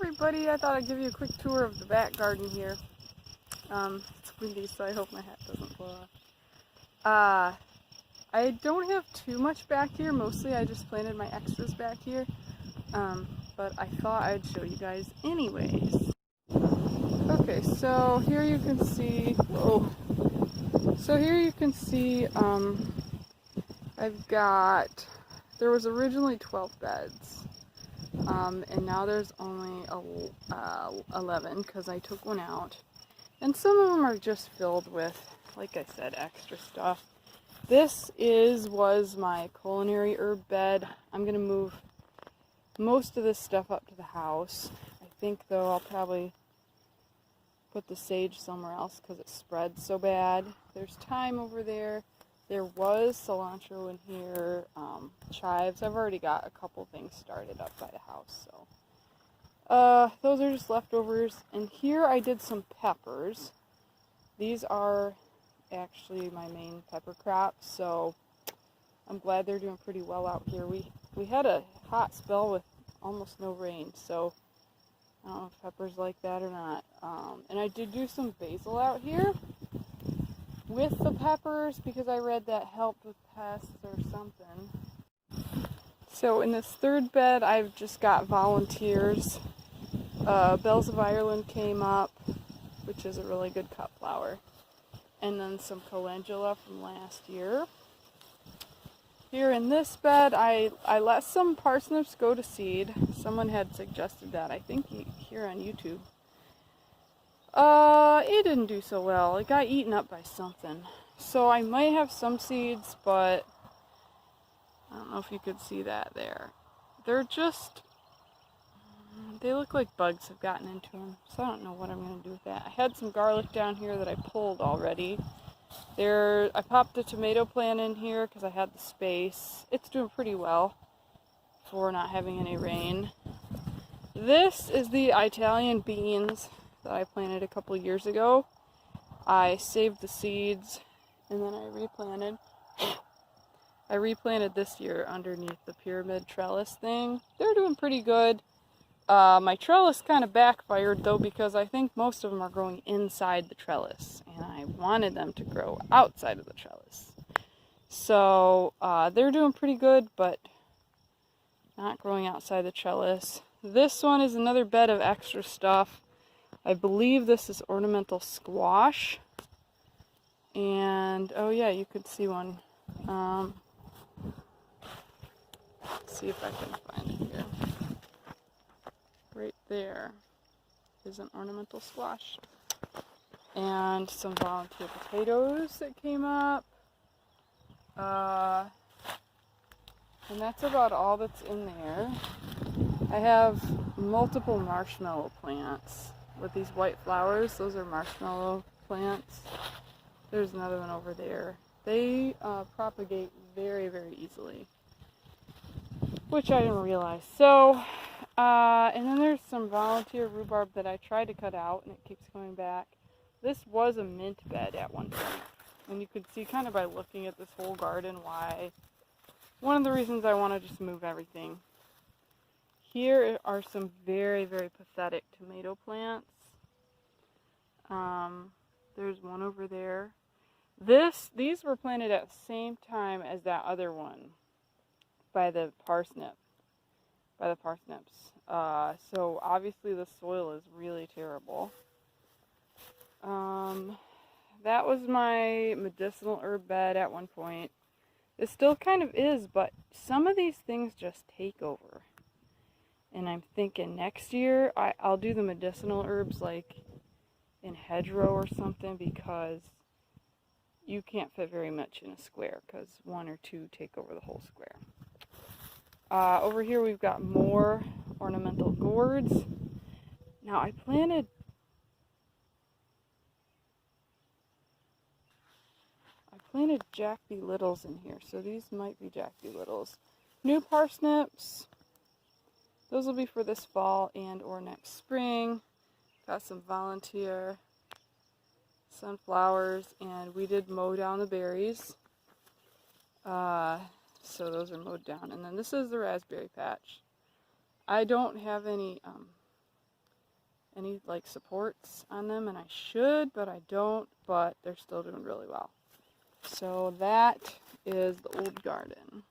everybody, I thought I'd give you a quick tour of the back garden here. It's windy, so I hope my hat doesn't blow off. I don't have too much back here. Mostly I just planted my extras back here. But I thought I'd show you guys anyways. Okay, so here you can see, there was originally 12 beds. And now there's only 11 because I took one out. And some of them are just filled with, like I said, extra stuff. This was my culinary herb bed. I'm going to move most of this stuff up to the house. I think, though, I'll probably put the sage somewhere else because it spreads so bad. There's thyme over there. There was cilantro in here, chives. I've already got a couple things started up by the house, so. Those are just leftovers. And here I did some peppers. These are actually my main pepper crops, so I'm glad they're doing pretty well out here. We had a hot spell with almost no rain, so I don't know if peppers like that or not. And I did do some basil out here with the peppers because I read that helped with pests or something. So in this third bed, I've just got volunteers. Bells of Ireland came up, which is a really good cut flower. And then some calendula from last year. Here in this bed, I let some parsnips go to seed. Someone had suggested that, I think here on YouTube. It didn't do so well. It got eaten up by something. So I might have some seeds, but I don't know if you could see that there. They look like bugs have gotten into them. So I don't know what I'm going to do with that. I had some garlic down here that I pulled already. I popped a tomato plant in here because I had the space. It's doing pretty well for not having any rain. This is the Italian beans that I planted a couple years ago. I saved the seeds and then I replanted. I replanted this year underneath the pyramid trellis thing. They're doing pretty good. My trellis kind of backfired though because I think most of them are growing inside the trellis and I wanted them to grow outside of the trellis. So they're doing pretty good, but not growing outside the trellis. This one is another bed of extra stuff. I believe this is Ornamental Squash. And, oh yeah, you could see one. Let's see if I can find it here. Right there is an Ornamental Squash. And some volunteer potatoes that came up. And that's about all that's in there. I have multiple marshmallow plants with these white flowers. Those are marshmallow plants. There's another one over there. They propagate very, very easily, which I didn't realize. So, and then there's some volunteer rhubarb that I tried to cut out and it keeps coming back. This was a mint bed at one point. And you could see kind of by looking at this whole garden why. One of the reasons I want to just move everything. Here are some very, very pathetic tomato plants. There's one over there. These were planted at the same time as that other one by the parsnips. So obviously the soil is really terrible. That was my medicinal herb bed at one point. It still kind of is, but some of these things just take over. And I'm thinking next year I'll do the medicinal herbs like in hedgerow or something because you can't fit very much in a square because one or two take over the whole square. Over here we've got more Ornamental Gourds. Now I planted Jack B. Littles in here, so these might be Jack B. Littles. New parsnips. Those will be for this fall and or next spring. Got some volunteer sunflowers, and we did mow down the berries. So those are mowed down. And then this is the raspberry patch. I don't have any any like supports on them, and I should, but I don't, but they're still doing really well. So that is the old garden.